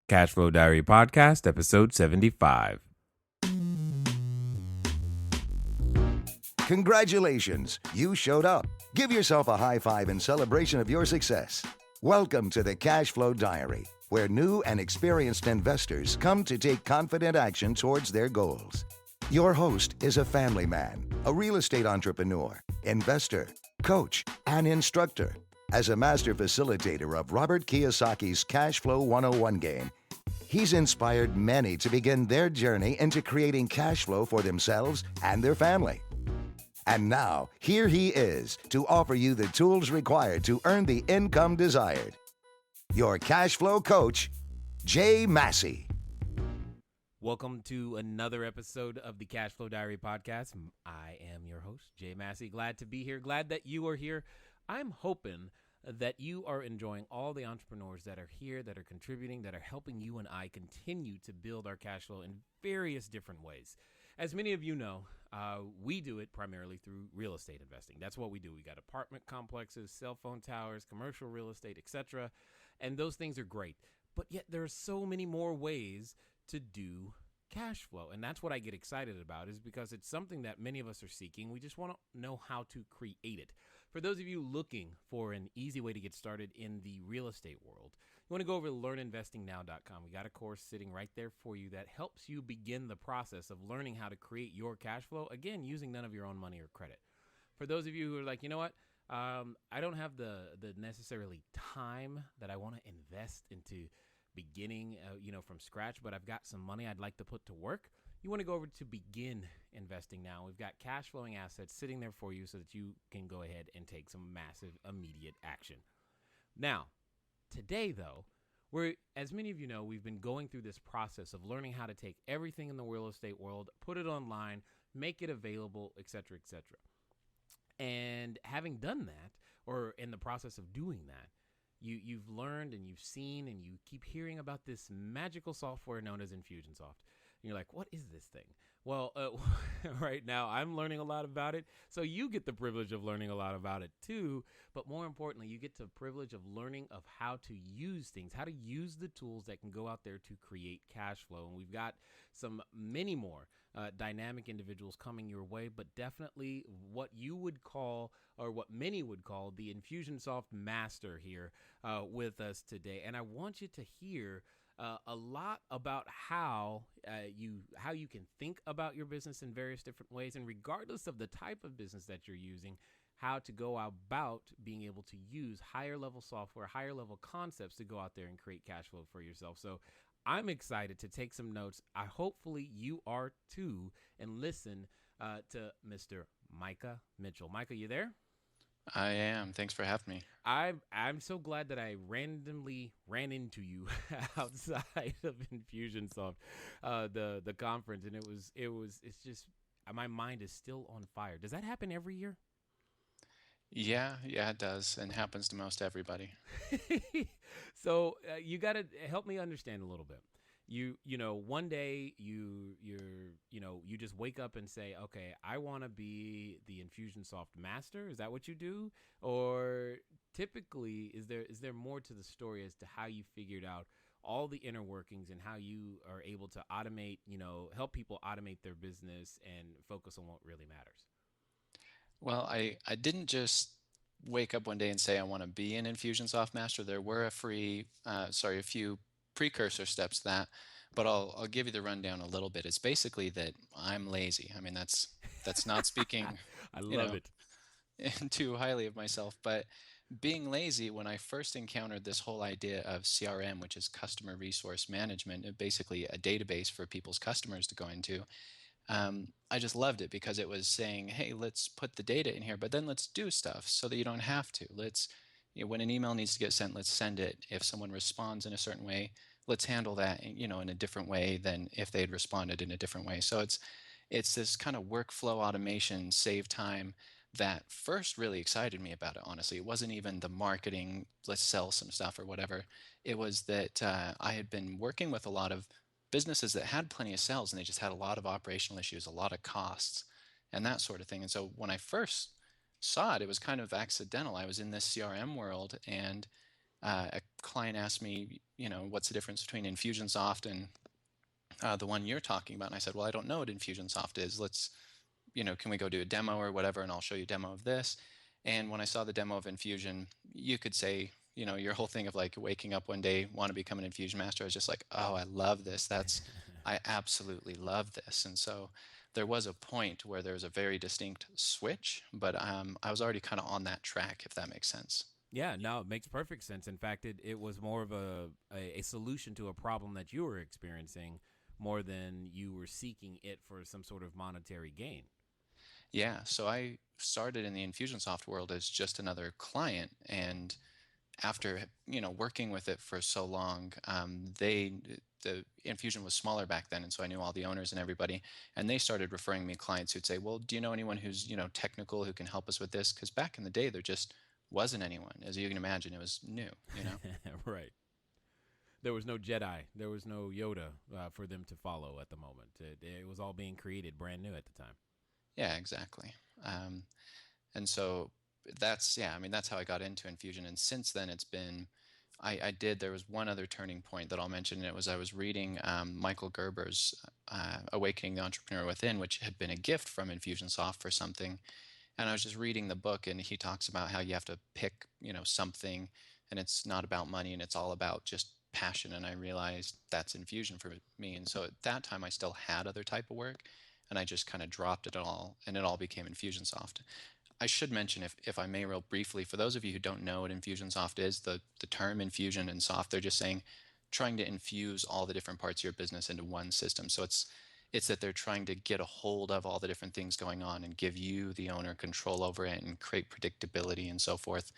Cashflow Diary Podcast, episode 75. Congratulations, you showed up. Give yourself a high five in celebration of your success. Welcome to the Cashflow Diary, where new and experienced investors come to take confident action towards their goals. Your host is a family man, a real estate entrepreneur, investor, coach, and instructor. As a master facilitator of Robert Kiyosaki's Cashflow 101 game, he's inspired many to begin their journey into creating cash flow for themselves and their family. And now, here he is to offer you the tools required to earn the income desired. Your cash flow coach, Jay Massey. Welcome to another episode of the Cashflow Diary Podcast. I am your host, Jay Massey. Glad to be here. Glad that you are here. I'm hoping that you are enjoying all the entrepreneurs that are here, that are contributing, that are helping you and I continue to build our cash flow in various different ways. As many of you know, we do it primarily through real estate investing. That's what we do. We got apartment complexes, cell phone towers, commercial real estate, etc. And those things are great. But yet there are so many more ways to do cash flow. And that's what I get excited about, is because it's something that many of us are seeking. We just want to know how to create it. For those of you looking for an easy way to get started in the real estate world, you want to go over to learninvestingnow.com. We got a course sitting right there for you that helps you begin the process of learning how to create your cash flow, again, using none of your own money or credit. For those of you who are like, you know what, I don't have the necessarily time that I want to invest into beginning, from scratch, but I've got some money I'd like to put to work. You want to go over to Begin Investing Now. We've got cash flowing assets sitting there for you so that you can go ahead and take some massive immediate action. Now, today, though, as many of you know, we've been going through this process of learning how to take everything in the real estate world, put it online, make it available, et cetera, et cetera. And having done that, or in the process of doing that, you've learned and you've seen and you keep hearing about this magical software known as InfusionSoft. And you're like, what is this thing? Well, right now I'm learning a lot about it. So you get the privilege of learning a lot about it too. But more importantly, you get the privilege of learning of how to use things, how to use the tools that can go out there to create cash flow. And we've got many more dynamic individuals coming your way, but definitely what you would call, or what many would call, the InfusionSoft Master here with us today. And I want you to hear a lot about how you can think about your business in various different ways, and regardless of the type of business that you're using, how to go about being able to use higher level software, higher level concepts to go out there and create cash flow for yourself. So I'm excited to take some notes. Hopefully you are too, and listen to Mr. Micah Mitchell. Micah, you there? I am. Thanks for having me. I'm so glad that I randomly ran into you outside of InfusionSoft, the conference, and it's just, my mind is still on fire. Does that happen every year? Yeah, it does, and happens to most everybody. So you got to help me understand a little bit. One day you just wake up and say, okay, I want to be the InfusionSoft Master. Is that what you do? Or typically, is there more to the story as to how you figured out all the inner workings and how you are able to automate, help people automate their business and focus on what really matters? Well, I didn't just wake up one day and say I want to be an InfusionSoft Master. There were a few precursor steps to that, but I'll give you the rundown a little bit. It's basically that I'm lazy. I mean, that's not speaking, I you love know, it. too highly of myself, but being lazy, when I first encountered this whole idea of CRM, which is customer resource management, basically a database for people's customers to go into, I just loved it because it was saying, hey, let's put the data in here, but then let's do stuff so that you don't have to. When an email needs to get sent, let's send it. If someone responds in a certain way, let's handle that, in a different way than if they'd responded in a different way. So it's this kind of workflow automation, save time, that first really excited me about it, honestly. It wasn't even the marketing, let's sell some stuff or whatever. It was that I had been working with a lot of businesses that had plenty of sales, and they just had a lot of operational issues, a lot of costs, and that sort of thing. And so when I first saw it, it was kind of accidental. I was in this CRM world, and A client asked me, what's the difference between Infusionsoft and the one you're talking about? And I said, well, I don't know what Infusionsoft is. Can we go do a demo or whatever, and I'll show you a demo of this. And when I saw the demo of Infusion, you could say, your whole thing of like waking up one day, want to become an Infusion master. I was just like, oh, I love this. I absolutely love this. And so there was a point where there was a very distinct switch, but I was already kind of on that track, if that makes sense. Yeah, no, it makes perfect sense. In fact, it was more of a solution to a problem that you were experiencing more than you were seeking it for some sort of monetary gain. Yeah, so I started in the Infusionsoft world as just another client, and after working with it for so long, the Infusion was smaller back then, and so I knew all the owners and everybody, and they started referring me clients who'd say, "Well, do you know anyone who's technical who can help us with this?" Because back in the day, there just wasn't anyone. As you can imagine, it was new. Right. There was no Jedi. There was no Yoda for them to follow at the moment. It was all being created brand new at the time. Yeah, exactly. Um, And so yeah, I mean, that's how I got into Infusion. And since then, there was one other turning point that I'll mention. And it was I was reading Michael Gerber's Awakening the Entrepreneur Within, which had been a gift from Infusionsoft for something. And I was just reading the book, and he talks about how you have to pick, something, and it's not about money, and it's all about just passion. And I realized that's Infusion for me. And so at that time, I still had other type of work, and I just kind of dropped it all, and it all became Infusionsoft. I should mention, if I may, real briefly, for those of you who don't know what Infusionsoft is, the term infusion and soft, they're just saying trying to infuse all the different parts of your business into one system. So it's that they're trying to get a hold of all the different things going on and give you, the owner, control over it and create predictability and so forth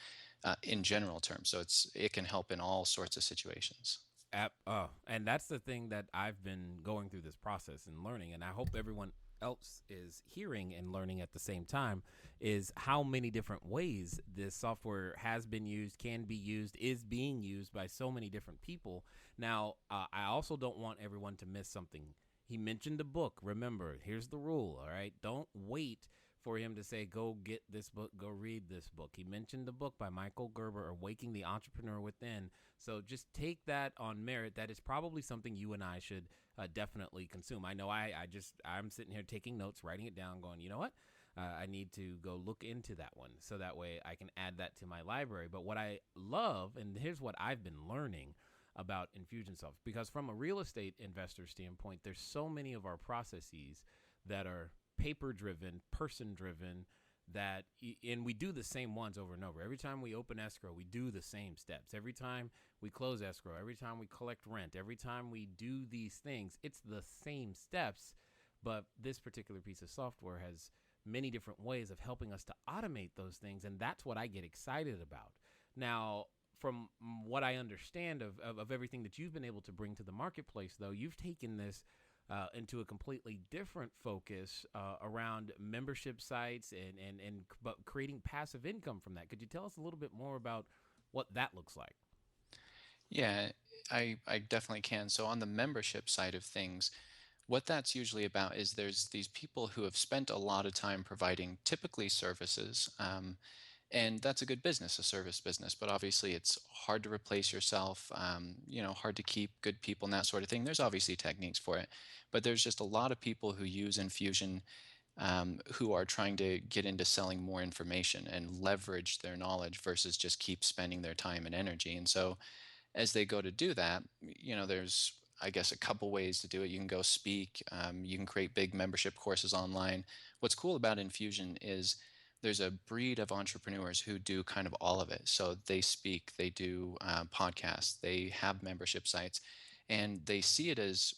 in general terms. So it can help in all sorts of situations. And that's the thing that I've been going through this process and learning, and I hope everyone else is hearing and learning at the same time, is how many different ways this software has been used, can be used, is being used by so many different people. Now, I also don't want everyone to miss something. He mentioned the book. Remember, here's the rule, all right? Don't wait for him to say, go get this book, go read this book. He mentioned the book by Michael Gerber, Awakening the Entrepreneur Within. So just take that on merit. That is probably something you and I should definitely consume. I know I'm sitting here taking notes, writing it down, going, you know what? I need to go look into that one so that way I can add that to my library. But what I love, and here's what I've been learning about Infusionsoft, because from a real estate investor standpoint, there's so many of our processes that are paper driven, person driven, and we do the same ones over and over. Every time we open escrow, we do the same steps. Every time we close escrow, every time we collect rent, every time we do these things, it's the same steps. But this particular piece of software has many different ways of helping us to automate those things, and that's what I get excited about. Now, from what I understand of everything that you've been able to bring to the marketplace, though, you've taken this into a completely different focus around membership sites and but creating passive income from that. Could you tell us a little bit more about what that looks like? Yeah, I definitely can. So on the membership side of things, what that's usually about is there's these people who have spent a lot of time providing typically services, and that's a good business, a service business. But obviously, it's hard to replace yourself, hard to keep good people and that sort of thing. There's obviously techniques for it, but there's just a lot of people who use Infusion who are trying to get into selling more information and leverage their knowledge versus just keep spending their time and energy. And so as they go to do that, there's, I guess, a couple ways to do it. You can go speak, you can create big membership courses online. What's cool about Infusion is there's a breed of entrepreneurs who do kind of all of it. So they speak, they do podcasts, they have membership sites, and they see it as,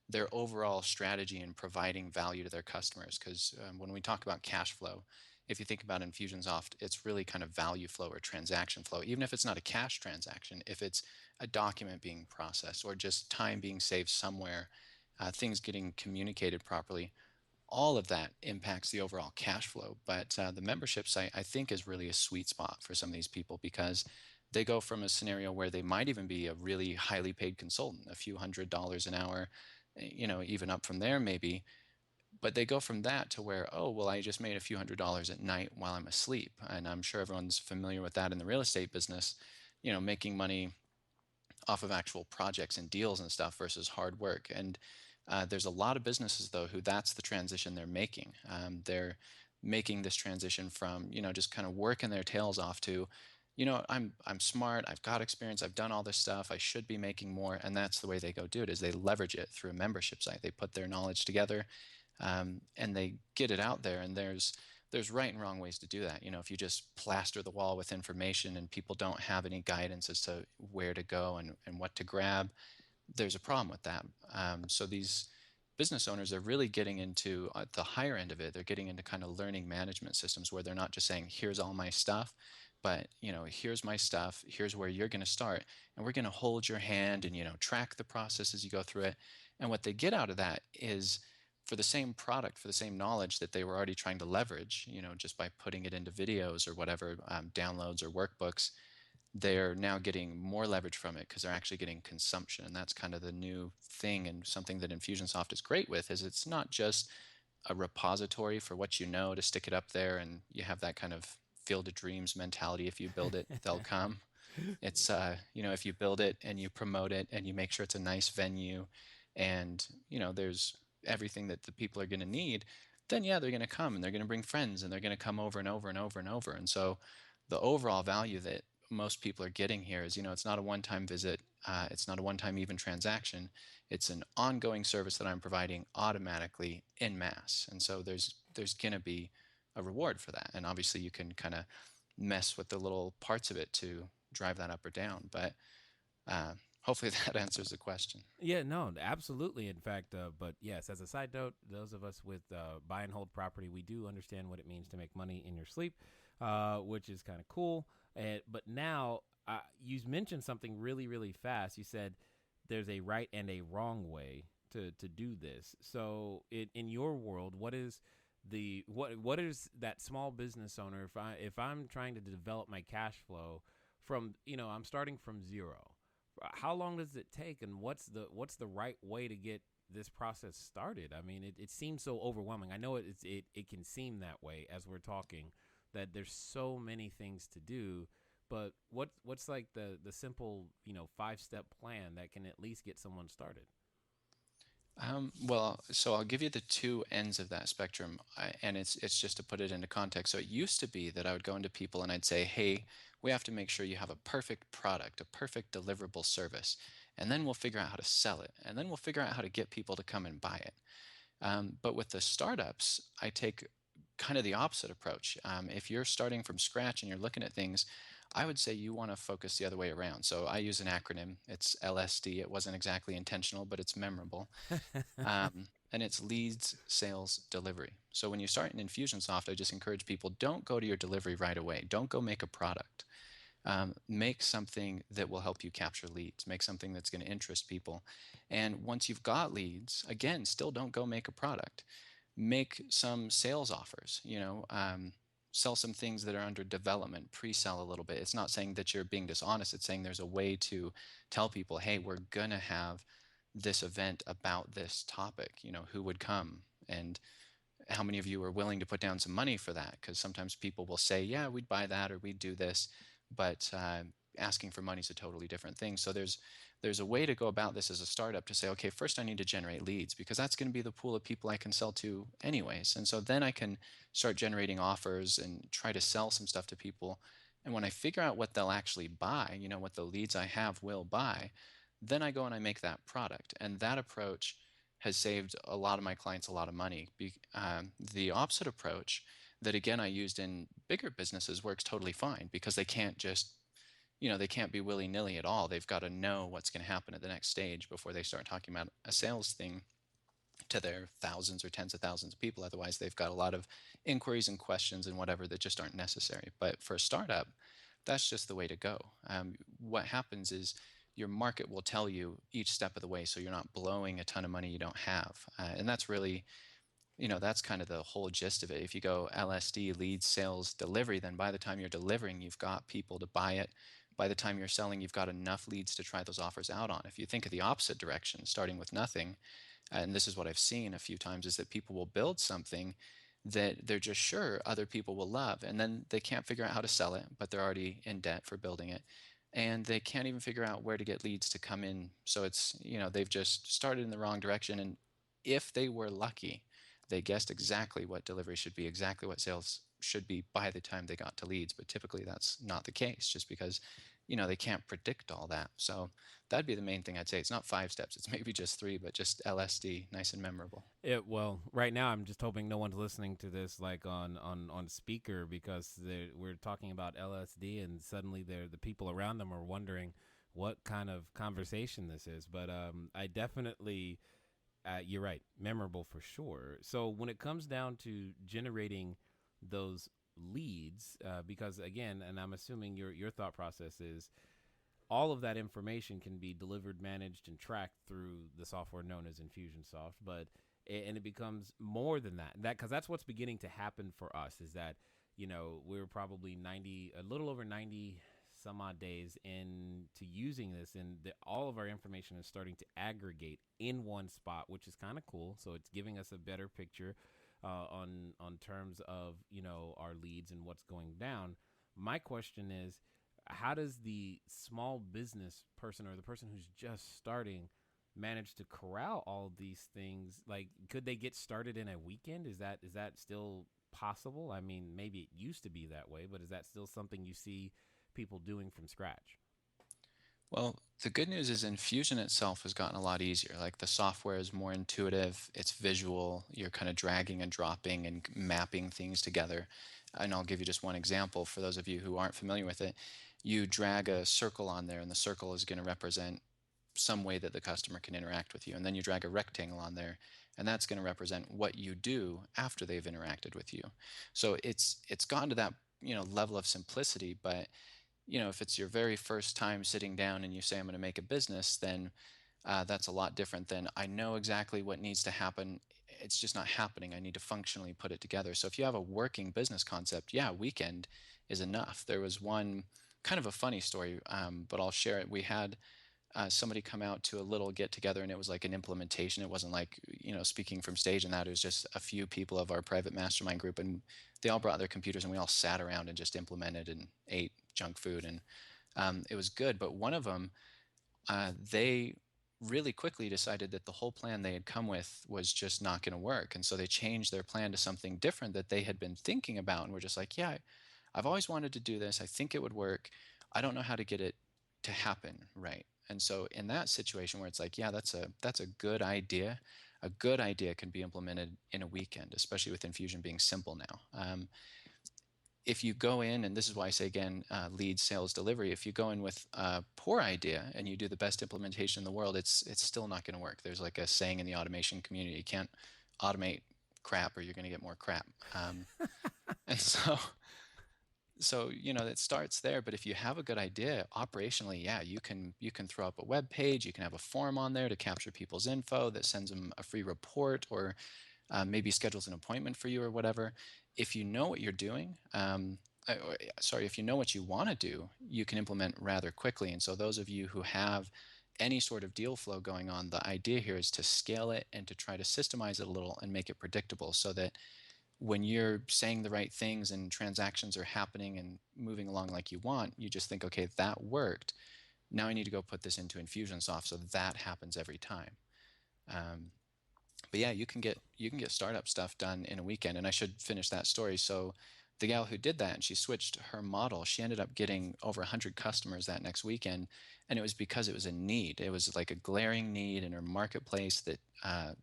their overall strategy in providing value to their customers. Because when we talk about cash flow, if you think about Infusionsoft, it's really kind of value flow or transaction flow. Even if it's not a cash transaction, if it's a document being processed or just time being saved somewhere, things getting communicated properly, all of that impacts the overall cash flow. But the membership site, I think, is really a sweet spot for some of these people because they go from a scenario where they might even be a really highly paid consultant, a few $100s an hour, even up from there maybe, but they go from that to where, oh, well, I just made a few $100s at night while I'm asleep. And I'm sure everyone's familiar with that in the real estate business. making money off of actual projects and deals and stuff versus hard work. And there's a lot of businesses though who that's the transition they're making. They're making this transition from just kind of working their tails off to, I'm smart, I've got experience, I've done all this stuff, I should be making more. And that's the way they go do it, is they leverage it through a membership site. They put their knowledge together, and they get it out there. And there's right and wrong ways to do that. If you just plaster the wall with information and people don't have any guidance as to where to go and what to grab, there's a problem with that. So these business owners are really getting into the higher end of it. They're getting into kind of learning management systems where they're not just saying, here's all my stuff, but here's my stuff, here's where you're going to start, and we're going to hold your hand and track the process as you go through it. And what they get out of that is, for the same product, for the same knowledge that they were already trying to leverage, just by putting it into videos or whatever, downloads or workbooks, they're now getting more leverage from it because they're actually getting consumption. And that's kind of the new thing, and something that Infusionsoft is great with, is it's not just a repository for what to stick it up there and you have that kind of field of dreams mentality. If you build it, they'll come. It's if you build it and you promote it and you make sure it's a nice venue, and there's everything that the people are going to need, then yeah, they're going to come and they're going to bring friends and they're going to come over and over and over and over. And so the overall value that most people are getting here is, it's not a one-time visit, it's not a one-time even transaction. It's an ongoing service that I'm providing automatically in mass. And so there's going to be a reward for that. And obviously you can kind of mess with the little parts of it to drive that up or down. But hopefully that answers the question. Yeah, no, absolutely. In fact, but yes, as a side note, those of us with buy and hold property, we do understand what it means to make money in your sleep, which is kind of cool. But now you mentioned something really, really fast. You said there's a right and a wrong way to do this. So in your world, what is what is that small business owner, if I'm trying to develop my cash flow from, I'm starting from zero, how long does it take, and what's the right way to get this process started? I mean, it seems so overwhelming. I know it can seem that way as we're talking, that there's so many things to do, but what's like the simple 5-step plan that can at least get someone started? Well, so I'll give you the two ends of that spectrum, and it's just to put it into context. So it used to be that I would go into people and I'd say, "Hey, we have to make sure you have a perfect product, a perfect deliverable service, and then we'll figure out how to sell it, and then we'll figure out how to get people to come and buy it." But with the startups, I take kind of the opposite approach. If you're starting from scratch and you're looking at things, I would say you want to focus the other way around. So I use an acronym. It's LSD. It wasn't exactly intentional, but it's memorable. And it's leads, sales, delivery. So when you start in Infusionsoft, I just encourage people, don't go to your delivery right away. Don't go make a product. Make something that will help you capture leads. Make something that's going to interest people. And once you've got leads, again, still don't go make a product. Make some sales offers, sell some things that are under development, pre-sell a little bit. It's not saying that you're being dishonest. It's saying there's a way to tell people, hey, we're going to have this event about this topic, who would come, and how many of you are willing to put down some money for that? Because sometimes people will say, yeah, we'd buy that or we'd do this, but asking for money is a totally different thing. So there's a way to go about this as a startup to say, okay, first I need to generate leads, because that's going to be the pool of people I can sell to anyways. And so then I can start generating offers and try to sell some stuff to people. And when I figure out what they'll actually buy, what the leads I have will buy, then I go and I make that product. And that approach has saved a lot of my clients a lot of money. The opposite approach that, again, I used in bigger businesses works totally fine, because they can't just, they can't be willy-nilly at all. They've got to know what's going to happen at the next stage before they start talking about a sales thing to their thousands or tens of thousands of people. Otherwise, they've got a lot of inquiries and questions and whatever that just aren't necessary. But for a startup, that's just the way to go. What happens is your market will tell you each step of the way, so you're not blowing a ton of money you don't have. And that's really, that's kind of the whole gist of it. If you go LSD, leads, sales, delivery, then by the time you're delivering, you've got people to buy it. By the time you're selling, you've got enough leads to try those offers out on. If you think of the opposite direction, starting with nothing, and this is what I've seen a few times, is that people will build something that they're just sure other people will love, and then they can't figure out how to sell it, but they're already in debt for building it. and they can't even figure out where to get leads to come in. So it's, they've just started in the wrong direction. And if they were lucky, they guessed exactly what delivery should be, exactly what sales should be by the time they got to leads. But typically that's not the case, just because, they can't predict all that. So that'd be the main thing I'd say. It's not 5 steps, it's maybe just 3, but just LSD, nice and memorable. Well, right now I'm just hoping no one's listening to this like on speaker, because we're talking about LSD, and suddenly the people around them are wondering what kind of conversation this is. But I definitely, you're right, memorable for sure. So when it comes down to generating those leads, because again, and I'm assuming your thought process is all of that information can be delivered, managed, and tracked through the software known as InfusionSoft. But and it becomes more than that. Because that's what's beginning to happen for us, is that we're probably a little over 90 some odd days into using this, and all of our information is starting to aggregate in one spot, which is kind of cool. So it's giving us a better picture on terms of our leads and what's going down. My question is, how does the small business person, or the person who's just starting, manage to corral all these things? Like, could they get started in a weekend? Is that still possible? I mean, maybe it used to be that way, but is that still something you see people doing from scratch? Well, the good news is Infusion itself has gotten a lot easier. Like the software is more intuitive, it's visual, you're kind of dragging and dropping and mapping things together. And I'll give you just one example for those of you who aren't familiar with it. You drag a circle on there, and the circle is going to represent some way that the customer can interact with you. And then you drag a rectangle on there, and that's going to represent what you do after they've interacted with you. So it's gone to that, level of simplicity. But if it's your very first time sitting down and you say, I'm going to make a business, then that's a lot different than, I know exactly what needs to happen. It's just not happening. I need to functionally put it together. So if you have a working business concept, yeah, weekend is enough. There was one kind of a funny story, but I'll share it. We had somebody come out to a little get together, and it was like an implementation. It wasn't like, speaking from stage and that. It was just a few people of our private mastermind group, and they all brought their computers, and we all sat around and just implemented and ate junk food. And it was good. But one of them, they really quickly decided that the whole plan they had come with was just not going to work. And so they changed their plan to something different that they had been thinking about, and were just like, yeah, I've always wanted to do this. I think it would work. I don't know how to get it to happen right. And so in that situation where it's like, yeah, that's a good idea. A good idea can be implemented in a weekend, especially with Infusion being simple now. If you go in, and this is why I say again, lead, sales, delivery. If you go in with a poor idea and you do the best implementation in the world, it's still not going to work. There's like a saying in the automation community: you can't automate crap, or you're going to get more crap. And so it starts there. But if you have a good idea operationally, yeah, you can throw up a web page, you can have a form on there to capture people's info that sends them a free report, or maybe schedules an appointment for you or whatever. If you know what you're doing, if you know what you want to do, you can implement rather quickly. And so those of you who have any sort of deal flow going on, the idea here is to scale it and to try to systemize it a little and make it predictable, so that when you're saying the right things and transactions are happening and moving along like you want, you just think, okay, that worked. Now I need to go put this into Infusionsoft so that happens every time. But yeah, you can get startup stuff done in a weekend. And I should finish that story. So the gal who did that, and she switched her model, she ended up getting over 100 customers that next weekend. And it was because it was a need. It was like a glaring need in her marketplace that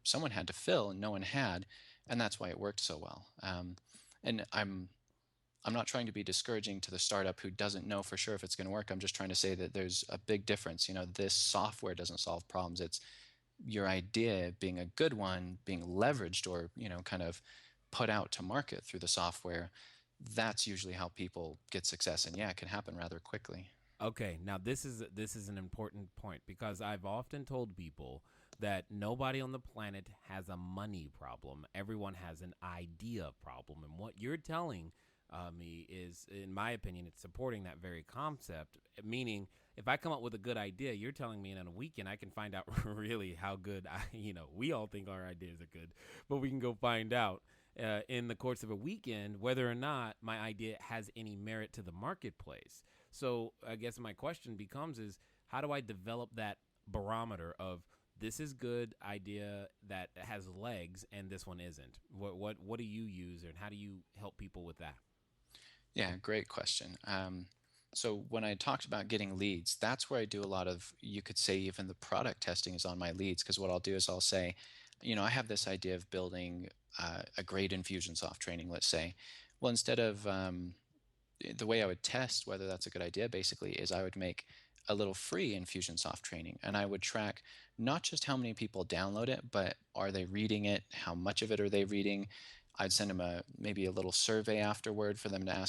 someone had to fill and no one had. And that's why it worked so well. And I'm not trying to be discouraging to the startup who doesn't know for sure if it's going to work. I'm just trying to say that there's a big difference. This software doesn't solve problems. It's your idea being a good one, being leveraged, or kind of put out to market through the software. That's usually how people get success. And yeah, it can happen rather quickly. Okay, now this is an important point, because I've often told people that nobody on the planet has a money problem. Everyone has an idea problem, and what you're telling me is, in my opinion, it's supporting that very concept. Meaning, if I come up with a good idea, you're telling me in a weekend I can find out really how good we all think our ideas are good, but we can go find out in the course of a weekend whether or not my idea has any merit to the marketplace. So I guess my question becomes is how do I develop that barometer of this is good idea that has legs and this one isn't? What do you use and how do you help people with that? Yeah, great question. So when I talked about getting leads, that's where I do a lot of, you could say even the product testing is on my leads, because what I'll do is I'll say, I have this idea of building a great Infusionsoft training, let's say. Well, instead of the way I would test whether that's a good idea basically is I would make a little free Infusionsoft training, and I would track not just how many people download it, but are they reading it? How much of it are they reading? I'd send them maybe a little survey afterward for them to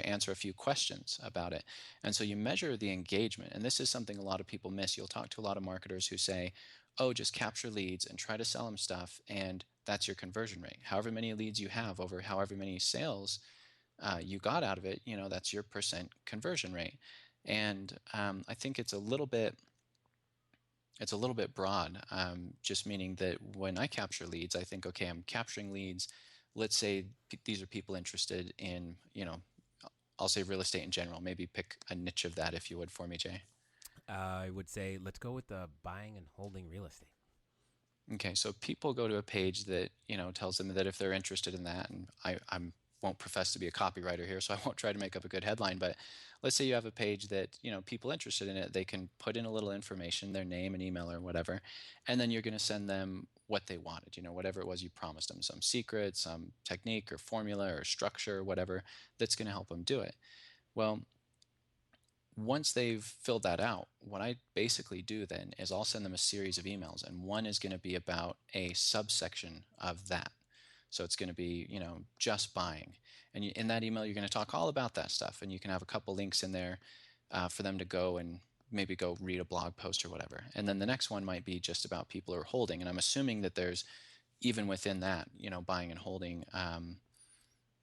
answer a few questions about it. And so you measure the engagement, and this is something a lot of people miss. You'll talk to a lot of marketers who say, "Oh, just capture leads and try to sell them stuff, and that's your conversion rate. However many leads you have over however many sales you got out of it, that's your percent conversion rate." And I think it's a little bit broad, just meaning that when I capture leads, I think, okay, I'm capturing leads. Let's say these are people interested in, I'll say real estate in general. Maybe pick a niche of that if you would for me, Jay. I would say let's go with the buying and holding real estate. Okay, so people go to a page that tells them that if they're interested in that, and I won't profess to be a copywriter here, so I won't try to make up a good headline. But let's say you have a page that people interested in it, they can put in a little information, their name and email or whatever, and then you're going to send them what they wanted, whatever it was you promised them, some secret, some technique or formula or structure, or whatever that's going to help them do it. Well, once they've filled that out, what I basically do then is I'll send them a series of emails, and one is going to be about a subsection of that. So it's going to be, just buying. And in that email, you're going to talk all about that stuff, and you can have a couple links in there for them to go and maybe go read a blog post or whatever. And then the next one might be just about people who are holding. And I'm assuming that there's, even within that, buying and holding,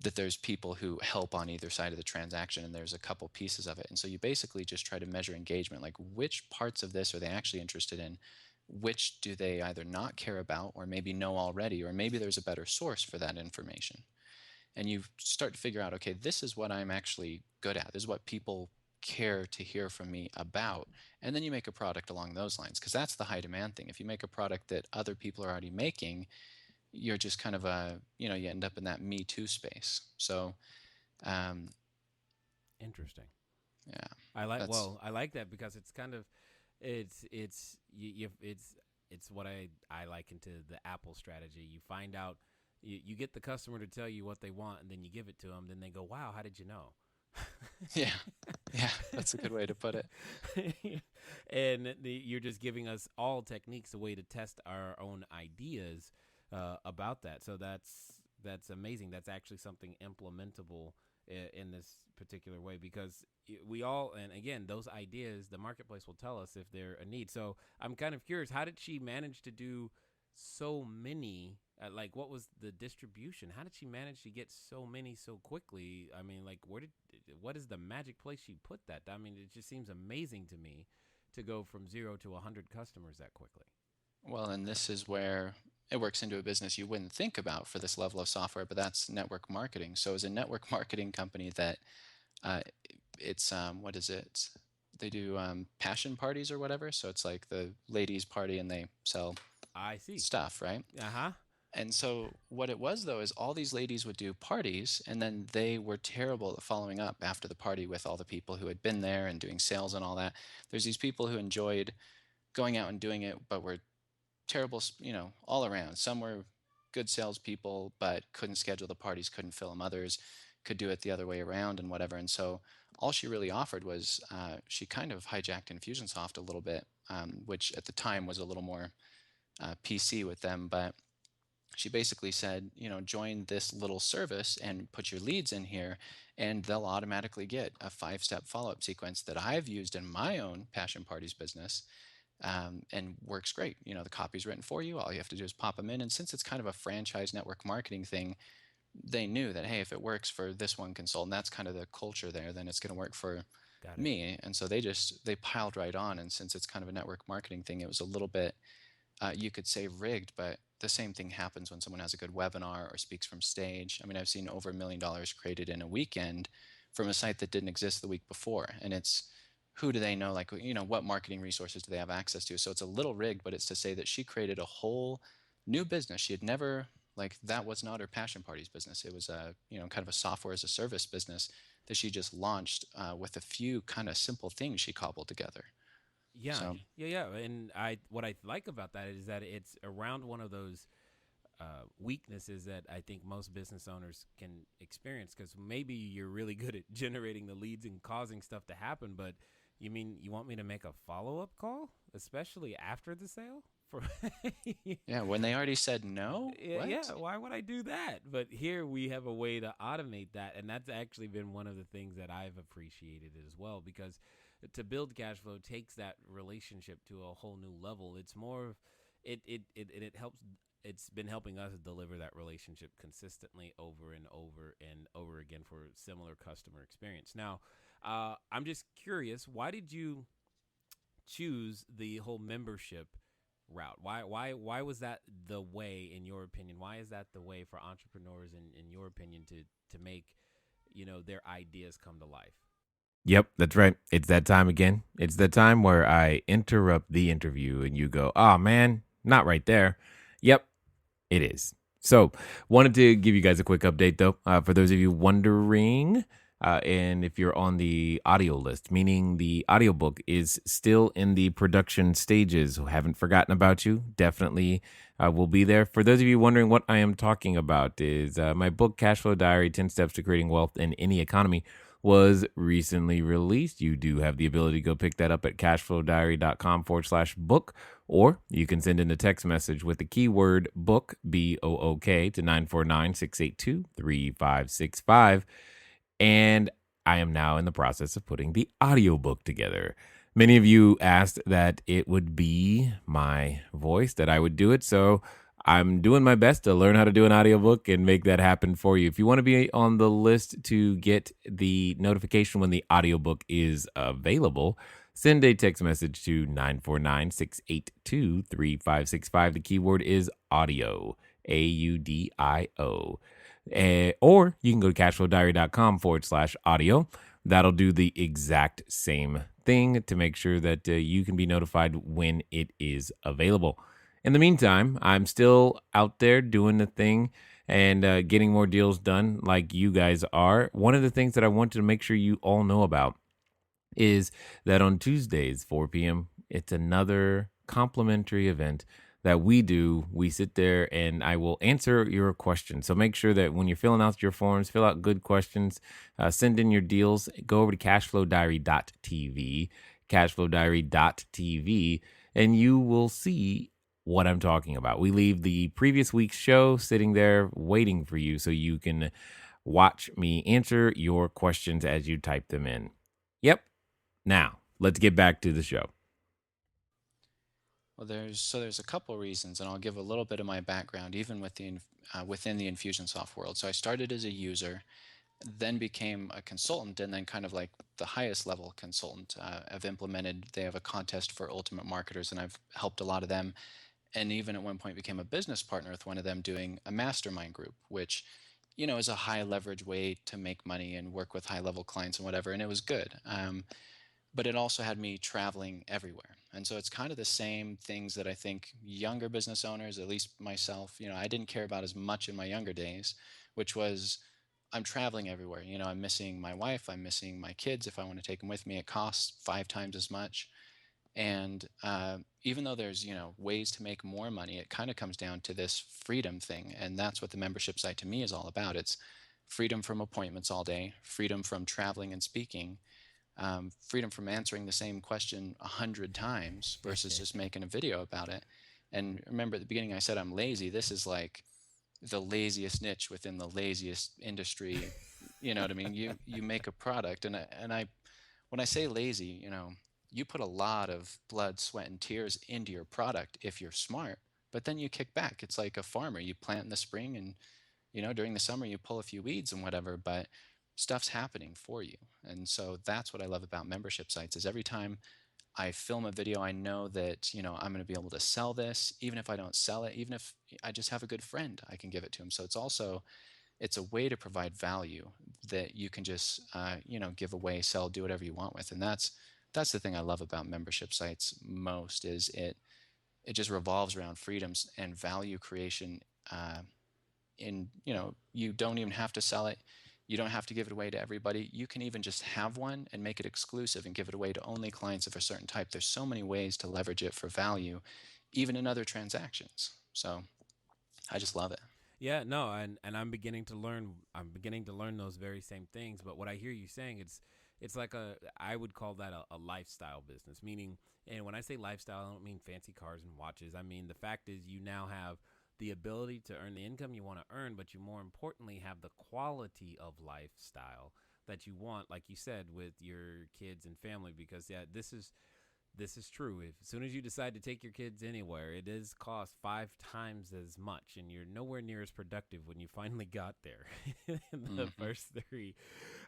that there's people who help on either side of the transaction, and there's a couple pieces of it. And so you basically just try to measure engagement, like which parts of this are they actually interested in, which do they either not care about or maybe know already, or maybe there's a better source for that information. And you start to figure out, okay, this is what I'm actually good at, this is what people care to hear from me about. And then you make a product along those lines, because that's the high demand thing. If you make a product that other people are already making, you're just kind of you end up in that me too space. So um, Interesting. yeah, I like that's I like that because it's kind of it's it's what I liken to the Apple strategy. You find out you get the customer to tell you what they want and then you give it to them, then they go, "Wow, how did you know?" yeah, yeah, that's a good way to put it. And you're just giving us all techniques, a way to test our own ideas about that. So that's amazing. That's actually something implementable in this particular way because we all, and again, those ideas, the marketplace will tell us if they're a need. So I'm kind of curious, how did she manage to do so many? Like, what was the distribution? How did she manage to get so many so quickly? I mean, like, what is the magic place she put that? I mean, it just seems amazing to me to go from 0 to 100 customers that quickly. Well, and this is where it works into a business you wouldn't think about for this level of software, but that's network marketing. So as a network marketing company that uh, it's what is it? They do passion parties or whatever. So it's like the ladies' party, and they sell I see. stuff, right? Uh-huh. And so what it was though is all these ladies would do parties, and then they were terrible at following up after the party with all the people who had been there and doing sales and all that. There's these people who enjoyed going out and doing it, but were terrible, all around. Some were good salespeople, but couldn't schedule the parties, couldn't fill them. Others could do it the other way around and whatever. And so all she really offered was she kind of hijacked Infusionsoft a little bit, which at the time was a little more PC with them, but she basically said, join this little service and put your leads in here, and they'll automatically get a 5-step follow-up sequence that I've used in my own passion parties business, and works great. The copy's written for you. All you have to do is pop them in. And since it's kind of a franchise network marketing thing, they knew that, hey, if it works for this one consultant, that's kind of the culture there, then it's going to work for Got it. me. And so they piled right on. And since it's kind of a network marketing thing, it was a little bit, you could say rigged, but the same thing happens when someone has a good webinar or speaks from stage. I mean, I've seen over $1 million created in a weekend from a site that didn't exist the week before. And it's who do they know? Like, what marketing resources do they have access to? So it's a little rigged, but it's to say that she created a whole new business. She had never, like, that was not her passion parties business. It was a, kind of a software as a service business that she just launched with a few kind of simple things she cobbled together. Yeah, So yeah. And what I like about that is that it's around one of those weaknesses that I think most business owners can experience, because maybe you're really good at generating the leads and causing stuff to happen, but you mean you want me to make a follow up call, especially after the sale? For yeah, when they already said no, yeah, what? yeah, why would I do that? But here we have a way to automate that, and that's actually been one of the things that I've appreciated as well, because to build cash flow takes that relationship to a whole new level. It's more it helps. It's been helping us deliver that relationship consistently over and over and over again for similar customer experience. Now, I'm just curious, why did you choose the whole membership route? Why was that the way, in your opinion? Why is that the way for entrepreneurs, in your opinion, to make their ideas come to life? Yep, that's right. It's that time again. It's that time where I interrupt the interview and you go, "Oh man, not right there." Yep, it is. So, wanted to give you guys a quick update though. For those of you wondering, and if you're on the audio list, meaning the audiobook is still in the production stages, haven't forgotten about you. Definitely will be there. For those of you wondering what I am talking about, is my book, Cash Flow Diary 10 Steps to Creating Wealth in Any Economy, was recently released. You do have the ability to go pick that up at cashflowdiary.com/book, or you can send in a text message with the keyword book, BOOK, to 949-682-3565. And I am now in the process of putting the audiobook together. Many of you asked that it would be my voice, that I would do it. So I'm doing my best to learn how to do an audiobook and make that happen for you. If you want to be on the list to get the notification when the audiobook is available, send a text message to 949-682-3565. The keyword is audio, AUDIO. Or you can go to cashflowdiary.com/audio. That'll do the exact same thing to make sure that you can be notified when it is available. In the meantime, I'm still out there doing the thing and getting more deals done like you guys are. One of the things that I wanted to make sure you all know about is that on Tuesdays, 4 p.m., it's another complimentary event that we do. We sit there and I will answer your questions. So make sure that when you're filling out your forms, fill out good questions, send in your deals, go over to cashflowdiary.tv, cashflowdiary.tv, and you will see what I'm talking about. We leave the previous week's show sitting there waiting for you so you can watch me answer your questions as you type them in. Yep. Now, let's get back to the show. Well, there's a couple reasons, and I'll give a little bit of my background, even within the InfusionSoft world. So I started as a user, then became a consultant, and then kind of like the highest level consultant. I've implemented. They have a contest for ultimate marketers, and I've helped a lot of them. And even at one point became a business partner with one of them, doing a mastermind group, which is a high leverage way to make money and work with high level clients and whatever. And it was good. But it also had me traveling everywhere. And so it's kind of the same things that I think younger business owners, at least myself, I didn't care about as much in my younger days, which was I'm traveling everywhere. I'm missing my wife, I'm missing my kids. If I want to take them with me, it costs 5 times as much. And even though there's ways to make more money, it kind of comes down to this freedom thing, and that's what the membership site to me is all about. It's freedom from appointments all day, freedom from traveling and speaking, freedom from answering the same question 100 times versus just making a video about it. And remember at the beginning I said I'm lazy. This is like the laziest niche within the laziest industry. You know what I mean? You make a product, and I when I say lazy, you put a lot of blood, sweat, and tears into your product if you're smart, but then you kick back. It's like a farmer. You plant in the spring, and during the summer you pull a few weeds and whatever, but stuff's happening for you. And so that's what I love about membership sites, is every time I film a video, I know that, I'm going to be able to sell this. Even if I don't sell it, even if I just have a good friend, I can give it to him. So it's also it's a way to provide value that you can just give away, sell, do whatever you want with. And that's the thing I love about membership sites most, is it just revolves around freedoms and value creation. You don't even have to sell it. You don't have to give it away to everybody. You can even just have one and make it exclusive and give it away to only clients of a certain type. There's so many ways to leverage it for value, even in other transactions. So I just love it. Yeah, no, and I'm beginning to learn. I'm beginning to learn those very same things. But what I hear you saying, it's like I would call that a lifestyle business. Meaning, and when I say lifestyle, I don't mean fancy cars and watches. I mean the fact is you now have the ability to earn the income you want to earn, but you more importantly have the quality of lifestyle that you want, like you said, with your kids and family. Because yeah, this is true. If, as soon as you decide to take your kids anywhere, it is cost 5 times as much, and you're nowhere near as productive when you finally got there. In the Hmm. first three,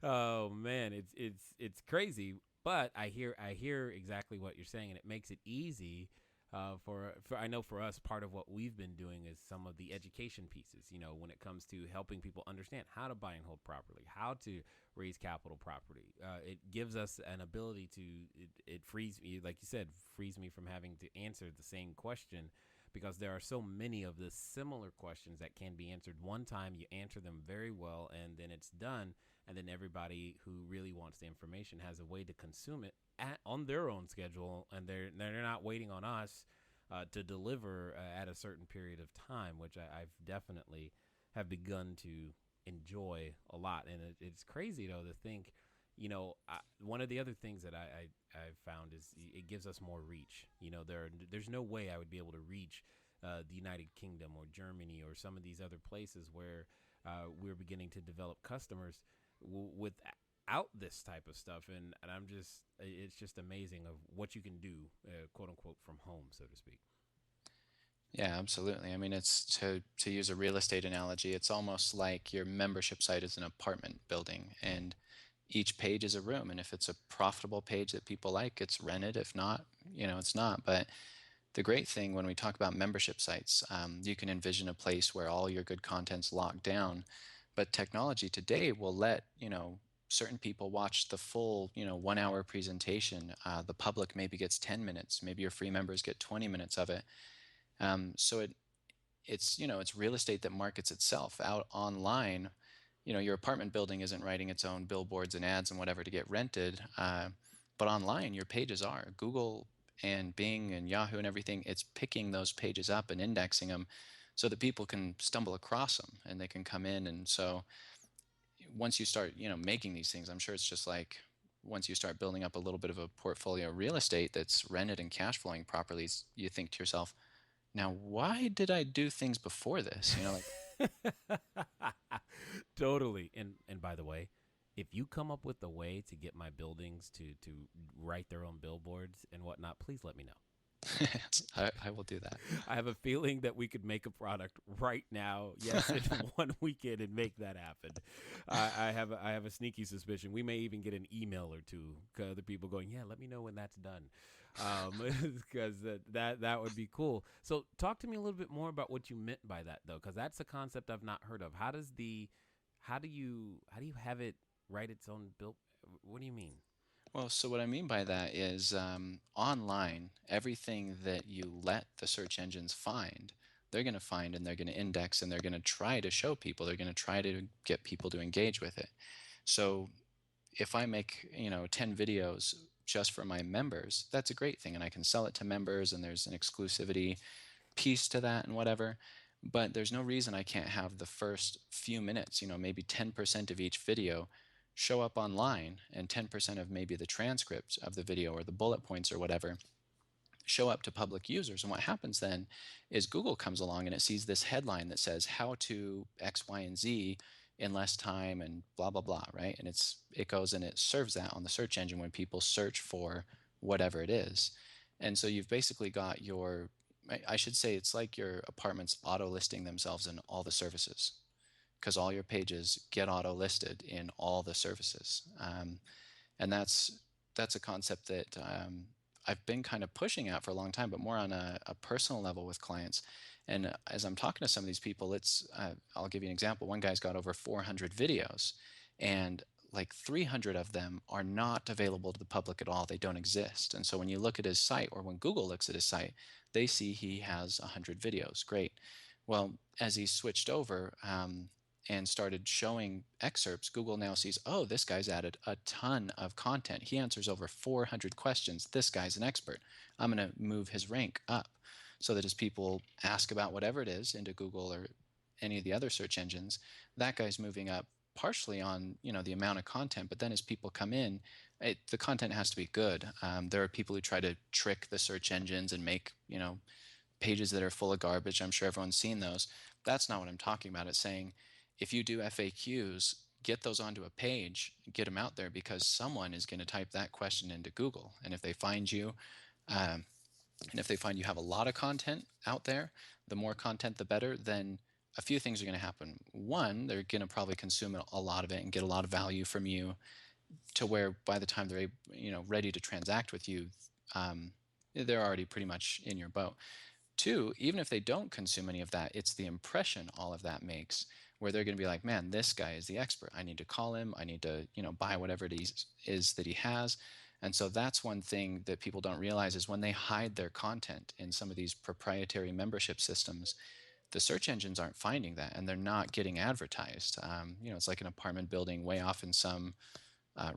oh man, it's crazy. But I hear exactly what you're saying, and it makes it easy. For I know for us, part of what we've been doing is some of the education pieces. When it comes to helping people understand how to buy and hold properly, how to raise capital property. It gives us an ability to, it frees me, like you said, frees me from having to answer the same question, because there are so many of the similar questions that can be answered one time. You answer them very well, and then it's done. And then everybody who really wants the information has a way to consume it on their own schedule, and they're not waiting on us to deliver at a certain period of time, which I've definitely have begun to enjoy a lot. And it's crazy though to think, one of the other things that I've found is it gives us more reach. There's no way I would be able to reach the United Kingdom or Germany or some of these other places where we're beginning to develop customers without this type of stuff. And it's just amazing of what you can do, quote unquote, from home, so to speak. Yeah, absolutely. I mean, it's to use a real estate analogy, it's almost like your membership site is an apartment building, and each page is a room. And if it's a profitable page that people like, it's rented. If not, it's not. But the great thing when we talk about membership sites, you can envision a place where all your good content's locked down. But technology today will let certain people watch the full 1 hour presentation. The public maybe gets 10 minutes. Maybe your free members get 20 minutes of it. So it's real estate that markets itself out online. Your apartment building isn't writing its own billboards and ads and whatever to get rented, but online your pages are. Google and Bing and Yahoo and everything, it's picking those pages up and indexing them so that people can stumble across them and they can come in. And so once you start making these things, I'm sure it's just like once you start building up a little bit of a portfolio of real estate that's rented and cash flowing properly, you think to yourself, now why did I do things before this, like. Totally. And by the way, if you come up with a way to get my buildings to write their own billboards and whatnot, please let me know. I will do that. I have a feeling that we could make a product right now, yes, in one weekend, and make that happen. I have a sneaky suspicion we may even get an email or two, other people going, yeah, let me know when that's done, because that would be cool. So talk to me a little bit more about what you meant by that, though, because that's a concept I've not heard of. How do you have it write its own bill? What do you mean? Well, so what I mean by that is online, everything that you let the search engines find, they're going to find and they're going to index and they're going to try to show people. They're going to try to get people to engage with it. So if I make 10 videos just for my members, that's a great thing, and I can sell it to members, and there's an exclusivity piece to that and whatever. But there's no reason I can't have the first few minutes, maybe 10% of each video show up online, and 10% of maybe the transcript of the video or the bullet points or whatever show up to public users. And what happens then is Google comes along and it sees this headline that says how to X, Y, and Z in less time and blah blah blah, right? And it goes and it serves that on the search engine when people search for whatever it is. And so you've basically got I should say it's like your apartments auto listing themselves in all the services, because all your pages get auto listed in all the services. And that's a concept that I've been kind of pushing at for a long time, but more on a personal level with clients. And as I'm talking to some of these people, I'll give you an example. One guy's got over 400 videos, and like 300 of them are not available to the public at all. They don't exist. And so when you look at his site, or when Google looks at his site, they see he has 100 videos. Great. Well, as he switched over, and started showing excerpts, Google now sees, oh, this guy's added a ton of content. He answers over 400 questions. This guy's an expert. I'm going to move his rank up so that as people ask about whatever it is into Google or any of the other search engines, that guy's moving up partially on the amount of content, but then as people come in, the content has to be good. There are people who try to trick the search engines and make pages that are full of garbage. I'm sure everyone's seen those. That's not what I'm talking about. It's saying if you do FAQs, get those onto a page, get them out there, because someone is going to type that question into Google. And if they find you, um, have a lot of content out there, the more content, the better, then a few things are going to happen. One, they're going to probably consume a lot of it and get a lot of value from you, to where by the time they're ready to transact with you, um, they're already pretty much in your boat. Two, even if they don't consume any of that, it's the impression all of that makes, where they're going to be like, man, this guy is the expert. I need to call him. I need to, buy whatever it is that he has. And so that's one thing that people don't realize, is when they hide their content in some of these proprietary membership systems, the search engines aren't finding that, and they're not getting advertised. It's like an apartment building way off in some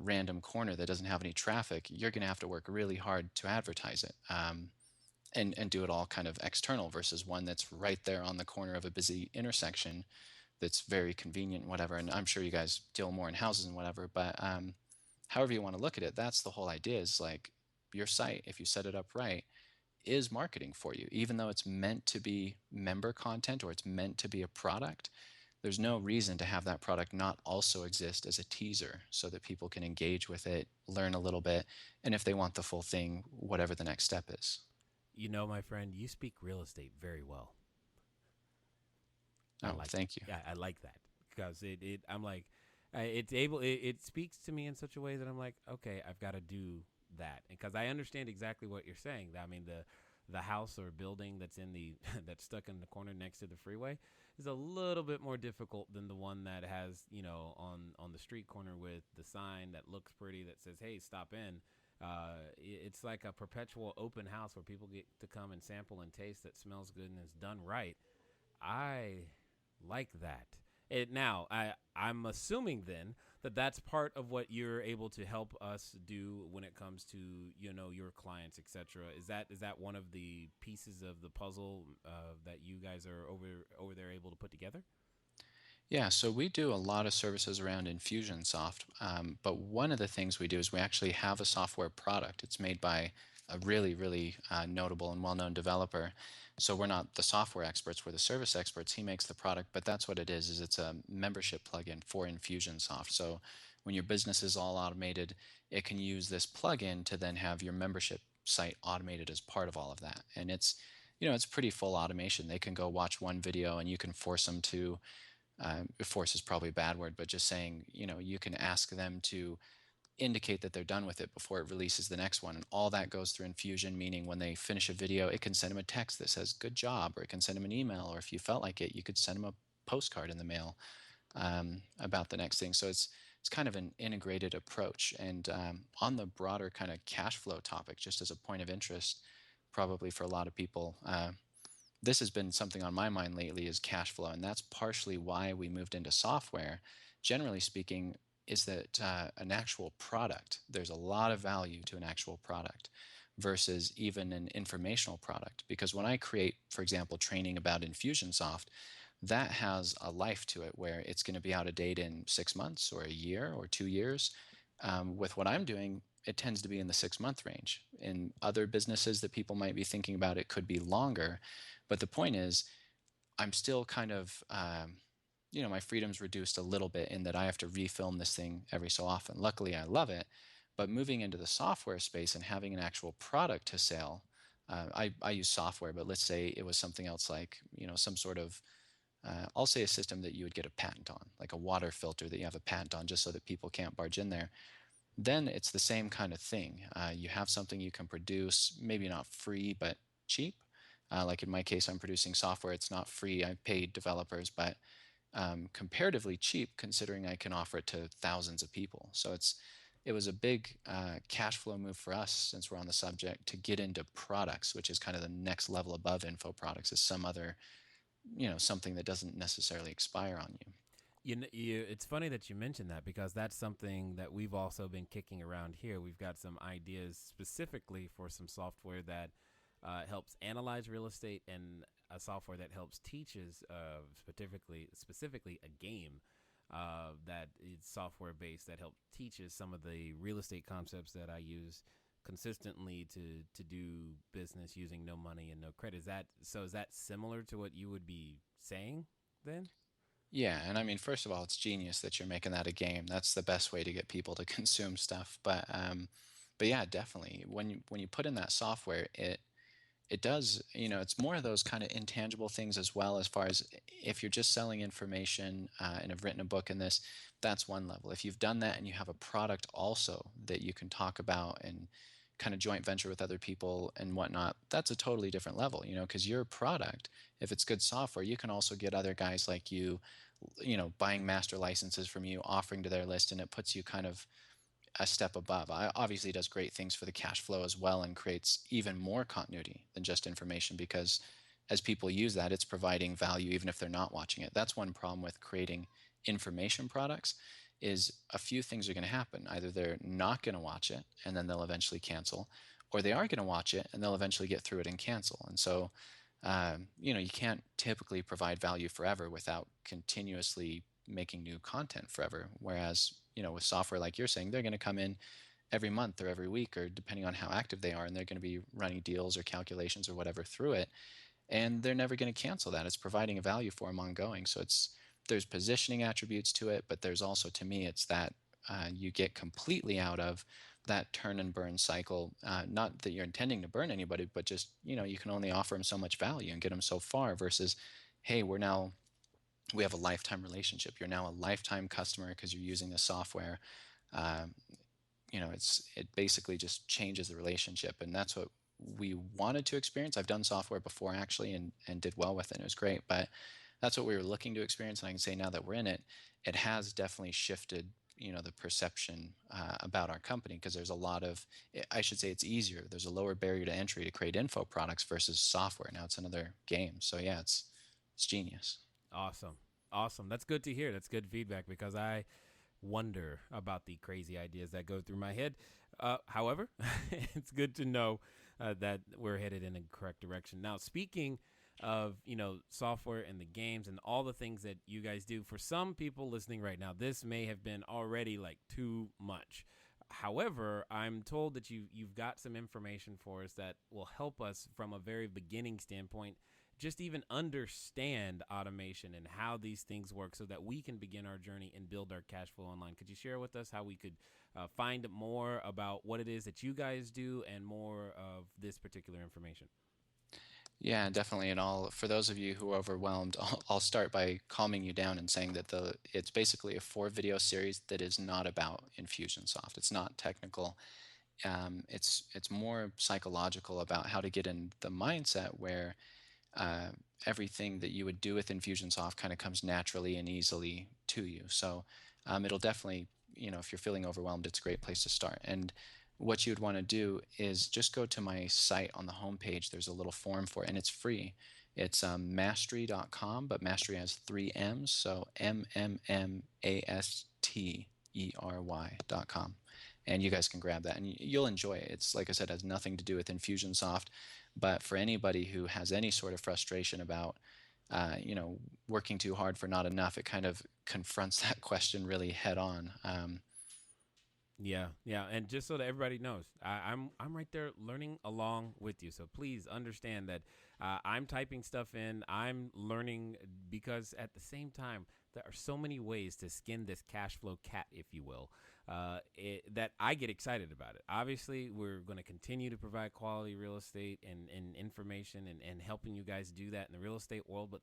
random corner that doesn't have any traffic. You're going to have to work really hard to advertise it. And do it all kind of external, versus one that's right there on the corner of a busy intersection that's very convenient and whatever. And I'm sure you guys deal more in houses and whatever, but however you want to look at it, that's the whole idea, is like your site, if you set it up right, is marketing for you. Even though it's meant to be member content, or it's meant to be a product, there's no reason to have that product not also exist as a teaser, so that people can engage with it, learn a little bit, and if they want the full thing, whatever the next step is. My friend, you speak real estate very well. I Oh, like thank you. yeah, I like that, because I'm like, it speaks to me in such a way that I'm like, okay, I've got to do that, because I understand exactly what you're saying. I mean, the house or building that's in the that's stuck in the corner next to the freeway is a little bit more difficult than the one that has, on the street corner with the sign that looks pretty that says, hey, stop in. It's like a perpetual open house where people get to come and sample and taste, that smells good and is done right. I like that. Now, I'm assuming then that that's part of what you're able to help us do when it comes to your clients, etc. Is that one of the pieces of the puzzle that you guys are over there able to put together? Yeah, so we do a lot of services around InfusionSoft, but one of the things we do is we actually have a software product. It's made by a really, really notable and well-known developer. So we're not the software experts, we're the service experts. He makes the product, but that's what it is it's a membership plugin for InfusionSoft. So when your business is all automated, it can use this plugin to then have your membership site automated as part of all of that. And it's pretty full automation. They can go watch one video and you can force them to force is probably a bad word, but just saying, you can ask them to indicate that they're done with it before it releases the next one. And all that goes through Infusion, meaning when they finish a video, it can send them a text that says, good job, or it can send them an email, or if you felt like it, you could send them a postcard in the mail about the next thing. So it's kind of an integrated approach. And on the broader kind of cash flow topic, just as a point of interest, probably for a lot of people, this has been something on my mind lately, is cash flow. And that's partially why we moved into software. Generally speaking, is that an actual product, there's a lot of value to an actual product versus even an informational product. Because when I create, for example, training about Infusionsoft, that has a life to it where it's going to be out of date in 6 months or a year or 2 years. With what I'm doing, it tends to be in the 6 month range. In other businesses that people might be thinking about, it could be longer. But the point is, I'm still kind of, my freedom's reduced a little bit in that I have to refilm this thing every so often. Luckily, I love it. But moving into the software space and having an actual product to sell, I use software, but let's say it was something else like, some sort of, I'll say a system that you would get a patent on, like a water filter that you have a patent on, just so that people can't barge in there. then it's the same kind of thing. You have something you can produce, maybe not free, but cheap. Like in my case, I'm producing software. It's not free. I paid developers, but comparatively cheap considering I can offer it to thousands of people. So it was a big cash flow move for us, since we're on the subject, to get into products, which is kind of the next level above info products, is some other, something that doesn't necessarily expire on you. It's funny that you mentioned that, because that's something that we've also been kicking around here. We've got some ideas specifically for some software that helps analyze real estate, and a software that helps teaches specifically a game that is software based, that helps teaches some of the real estate concepts that I use consistently to do business using no money and no credit. Is that similar to what you would be saying then? Yeah, and I mean, first of all, it's genius that you're making that a game. That's the best way to get people to consume stuff. But yeah, definitely. When you put in that software, it does, it's more of those kind of intangible things, as well, as far as if you're just selling information and have written a book in this, that's one level. If you've done that and you have a product also that you can talk about and kind of joint venture with other people and whatnot, that's a totally different level, because your product, if it's good software, you can also get other guys like buying master licenses from you, offering to their list, and it puts you kind of a step above. Obviously, does great things for the cash flow as well, and creates even more continuity than just information, because as people use that, it's providing value even if they're not watching it. That's one problem with creating information products, is a few things are going to happen. Either they're not going to watch it and then they'll eventually cancel, or they are going to watch it and they'll eventually get through it and cancel. And so you can't typically provide value forever without continuously making new content forever. Whereas, with software, like you're saying, they're going to come in every month or every week, or depending on how active they are, and they're going to be running deals or calculations or whatever through it. And they're never going to cancel that. It's providing a value for them ongoing. So there's positioning attributes to it, but there's also, to me, it's that you get completely out of that turn and burn cycle. Not that you're intending to burn anybody, but just, you can only offer them so much value and get them so far, versus, hey, we have a lifetime relationship. You're now a lifetime customer because you're using the software. Um, it basically just changes the relationship, and that's what we wanted to experience. I've done software before, actually, and did well with it. It was great, but that's what we were looking to experience. And I can say now that we're in it, it has definitely shifted, the perception about our company, because there's a lot of, I should say, it's easier. There's a lower barrier to entry to create info products versus software. Now it's another game. So yeah, it's genius. Awesome. Awesome. That's good to hear. That's good feedback, because I wonder about the crazy ideas that go through my head. However, it's good to know that we're headed in a correct direction. Now, speaking of, software and the games and all the things that you guys do, for some people listening right now, this may have been already like too much. However, I'm told that you've got some information for us that will help us from a very beginning standpoint, just even understand automation and how these things work, so that we can begin our journey and build our cash flow online. Could you share with us how we could find more about what it is that you guys do and more of this particular information? Yeah, definitely. And for those of you who are overwhelmed, I'll start by calming you down and saying that it's basically a 4 video series that is not about Infusionsoft. It's not technical. It's more psychological, about how to get in the mindset where uh, everything that you would do with Infusionsoft kind of comes naturally and easily to you. So it'll definitely, if you're feeling overwhelmed, it's a great place to start. And what you would want to do is just go to my site on the homepage. There's a little form for it, and it's free. It's mastery.com, but mastery has 3 M's, so MMMASTERY.com. And you guys can grab that, and you'll enjoy it. It's, like I said, has nothing to do with Infusionsoft, but for anybody who has any sort of frustration about, working too hard for not enough, it kind of confronts that question really head on. Yeah, yeah, and just so that everybody knows, I'm right there learning along with you. So please understand that I'm typing stuff in, I'm learning, because at the same time, there are so many ways to skin this cash flow cat, if you will, that I get excited about it. Obviously, we're going to continue to provide quality real estate and information, and helping you guys do that in the real estate world. But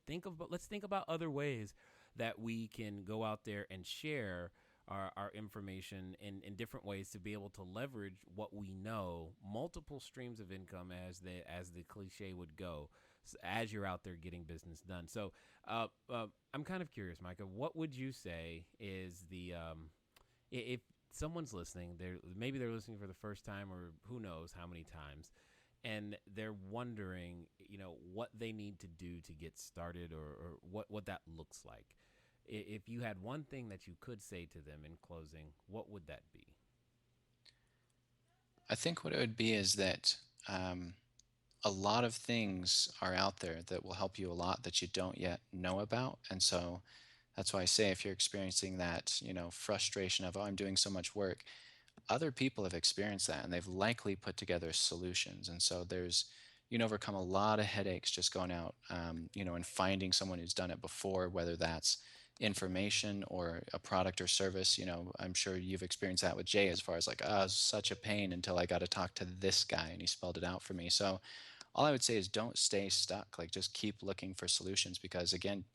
let's think about other ways that we can go out there and share our information in different ways to be able to leverage what we know, multiple streams of income, as the cliche would go, as you're out there getting business done. So I'm kind of curious, Micah, what would you say is if someone's listening, maybe they're listening for the first time, or who knows how many times, and they're wondering, what they need to do to get started, or what that looks like. If you had one thing that you could say to them in closing, what would that be? I think what it would be is that a lot of things are out there that will help you a lot that you don't yet know about. And so that's why I say, if you're experiencing that, frustration of, oh, I'm doing so much work, other people have experienced that, and they've likely put together solutions. And so you can overcome a lot of headaches just going out, and finding someone who's done it before, whether that's information or a product or service. I'm sure you've experienced that with Jay, as far as like, oh, it's such a pain until I got to talk to this guy and he spelled it out for me. So all I would say is, don't stay stuck. Like, just keep looking for solutions, because again,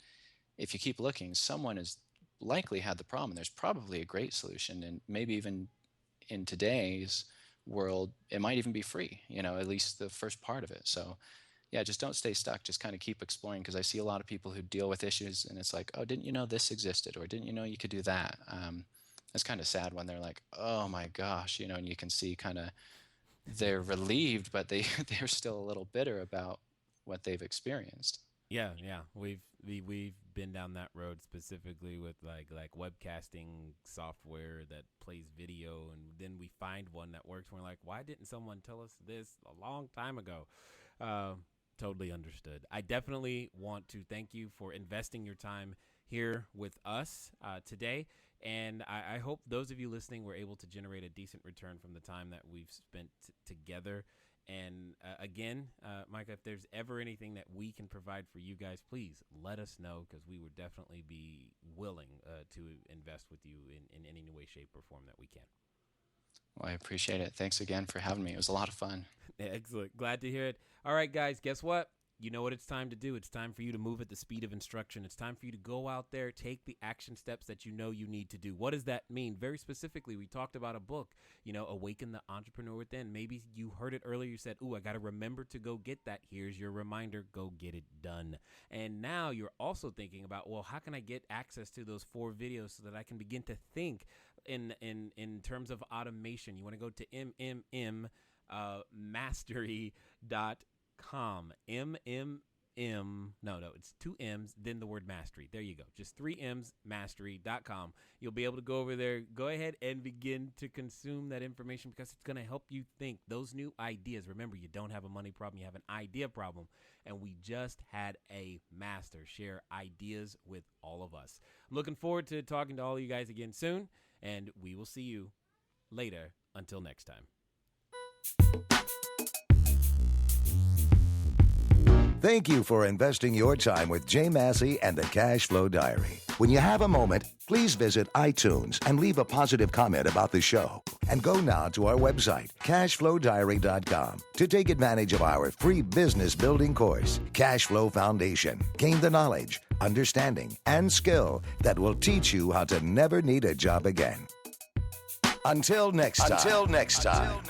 if you keep looking, someone has likely had the problem. There's probably a great solution, and maybe even in today's world, it might even be free, at least the first part of it. So yeah, just don't stay stuck. Just kind of keep exploring, because I see a lot of people who deal with issues and it's like, oh, didn't you know this existed? Or didn't you know you could do that? It's kind of sad when they're like, oh my gosh, and you can see kind of they're relieved, but they're still a little bitter about what they've experienced. Yeah. We've been down that road, specifically with like webcasting software that plays video, and then we find one that works, and we're like, why didn't someone tell us this a long time ago? Totally understood. I definitely want to thank you for investing your time here with us today. And I hope those of you listening were able to generate a decent return from the time that we've spent together. And again, Micah, if there's ever anything that we can provide for you guys, please let us know, because we would definitely be willing to invest with you in any way, shape, or form that we can. Well, I appreciate it. Thanks again for having me. It was a lot of fun. Excellent. Glad to hear it. All right, guys, guess what? You know what it's time to do. It's time for you to move at the speed of instruction. It's time for you to go out there, take the action steps that you know you need to do. What does that mean? Very specifically, we talked about a book, Awaken the Entrepreneur Within. Maybe you heard it earlier. You said, ooh, I got to remember to go get that. Here's your reminder. Go get it done. And now you're also thinking about, well, how can I get access to those 4 videos so that I can begin to think in terms of automation? You want to go to mastery.com. It's 2 M's, then the word mastery. There you go. Just 3 M's, mastery.com. You'll be able to go over there, go ahead and begin to consume that information, because it's going to help you think those new ideas. Remember, you don't have a money problem, you have an idea problem. And we just had a master share ideas with all of us. I'm looking forward to talking to all of you guys again soon, and we will see you later. Until next time. Thank you for investing your time with Jay Massey and the Cash Flow Diary. When you have a moment, please visit iTunes and leave a positive comment about the show. And go now to our website, cashflowdiary.com, to take advantage of our free business building course, Cash Flow Foundation. Gain the knowledge, understanding, and skill that will teach you how to never need a job again. Until next time.